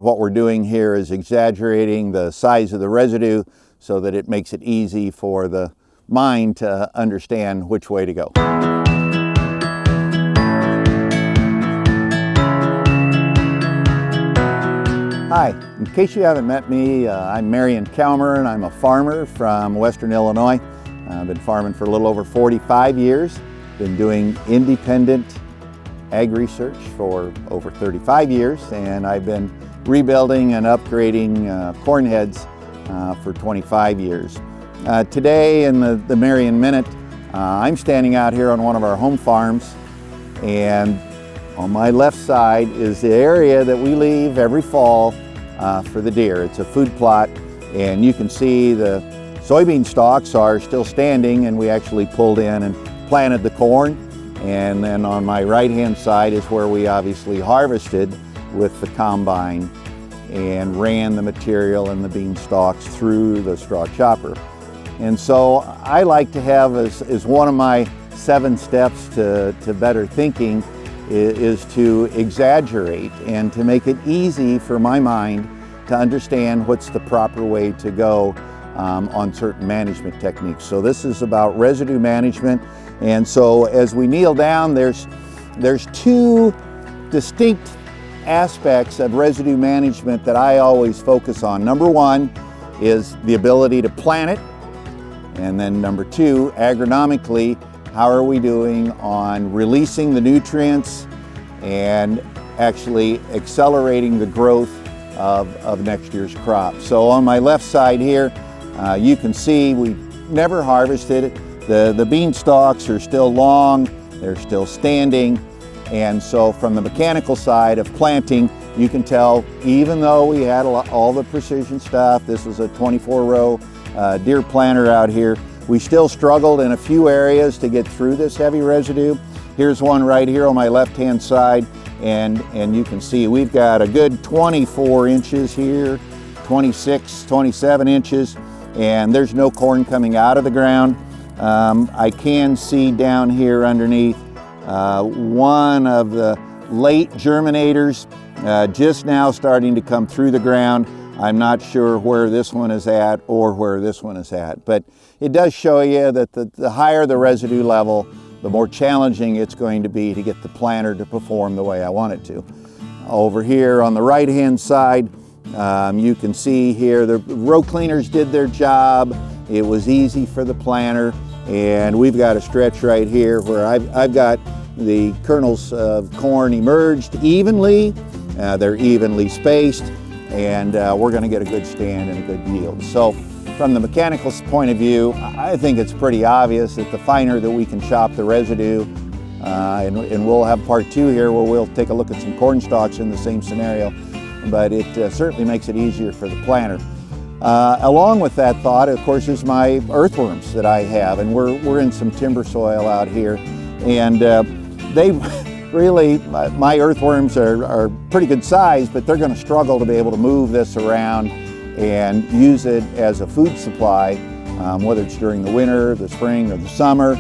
What we're doing here is exaggerating the size of the residue so that it makes it easy for the mind to understand which way to go. Hi, in case you haven't met me, I'm Marion and I'm a farmer from Western Illinois. I've been farming for a little over 45 years, been doing independent ag research for over 35 years, and I've been rebuilding and upgrading corn heads for 25 years. Today in the Marion Minute, I'm standing out here on one of our home farms, and on my left side is the area that we leave every fall for the deer. It's a food plot, and you can see the soybean stalks are still standing, and we actually pulled in and planted the corn. And then on my right hand side is where we obviously harvested with the combine and ran the material and the bean stalks through the straw chopper. And so I like to have as one of my 7 steps to better thinking is to exaggerate and to make it easy for my mind to understand what's the proper way to go on certain management techniques. So this is about residue management. And so as we kneel down, there's 2 distinct aspects of residue management that I always focus on. Number 1 is the ability to plant it. And then number 2, agronomically, how are we doing on releasing the nutrients and actually accelerating the growth of next year's crop. So on my left side here, you can see we never harvested it. The bean stalks are still long, they're still standing, and so from the mechanical side of planting, you can tell even though we had all the precision stuff, this was a 24-row deer planter out here, we still struggled in a few areas to get through this heavy residue. Here's one right here on my left-hand side, and you can see we've got a good 24 inches here, 26, 27 inches, and there's no corn coming out of the ground. I can see down here underneath one of the late germinators just now starting to come through the ground. I'm not sure where this one is at or where this one is at, but it does show you that the higher the residue level, the more challenging it's going to be to get the planter to perform the way I want it to. Over here on the right-hand side, you can see here the row cleaners did their job. It was easy for the planter, and we've got a stretch right here where I've got the kernels of corn emerged evenly. They're evenly spaced, and we're going to get a good stand and a good yield. So from the mechanical point of view, I think it's pretty obvious that the finer that we can chop the residue, and we'll have part 2 here where we'll take a look at some corn stalks in the same scenario, but it certainly makes it easier for the planter. Along with that thought, of course, is my earthworms that I have, and we're in some timber soil out here, and they really, my earthworms are pretty good size, but they're going to struggle to be able to move this around and use it as a food supply, whether it's during the winter, the spring, or the summer,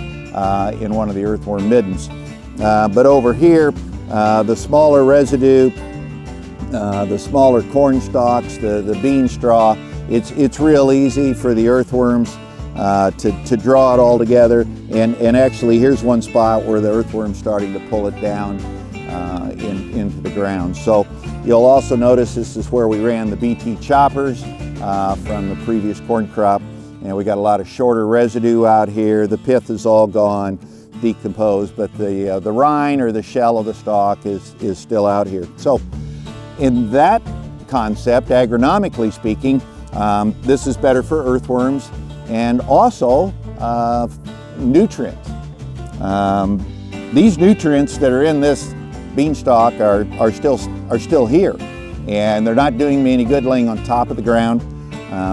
in one of the earthworm middens. But over here, the smaller residue, the smaller corn stalks, the bean straw, it's real easy for the earthworms to draw it all together. And actually, here's one spot where the earthworm's starting to pull it down into the ground. So you'll also notice this is where we ran the BT choppers from the previous corn crop. And we got a lot of shorter residue out here. The pith is all gone, decomposed, but the rind or the shell of the stalk is still out here. So in that concept, agronomically speaking, this is better for earthworms and also nutrients. These nutrients that are in this beanstalk are still here, and they're not doing me any good laying on top of the ground.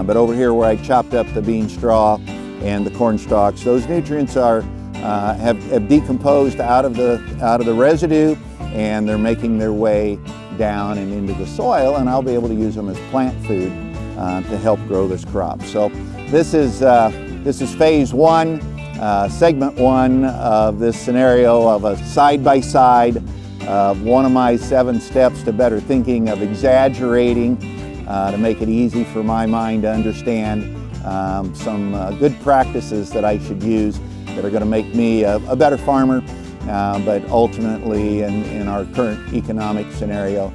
But over here where I chopped up the bean straw and the corn stalks, those nutrients have decomposed out of the residue, and they're making their way down and into the soil, and I'll be able to use them as plant food to help grow this crop. So this is phase 1, segment 1 of this scenario of a side-by-side one of my 7 steps to better thinking of exaggerating to make it easy for my mind to understand some good practices that I should use that are going to make me a better farmer, but ultimately in our current economic scenario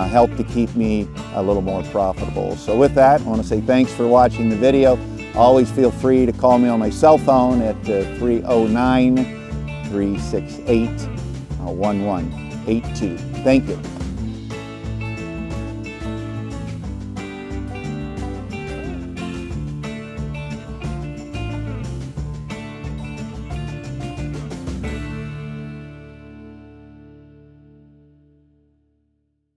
help to keep me a little more profitable. So with that, I want to say thanks for watching the video. Always feel free to call me on my cell phone at 309-368-1182. Thank you.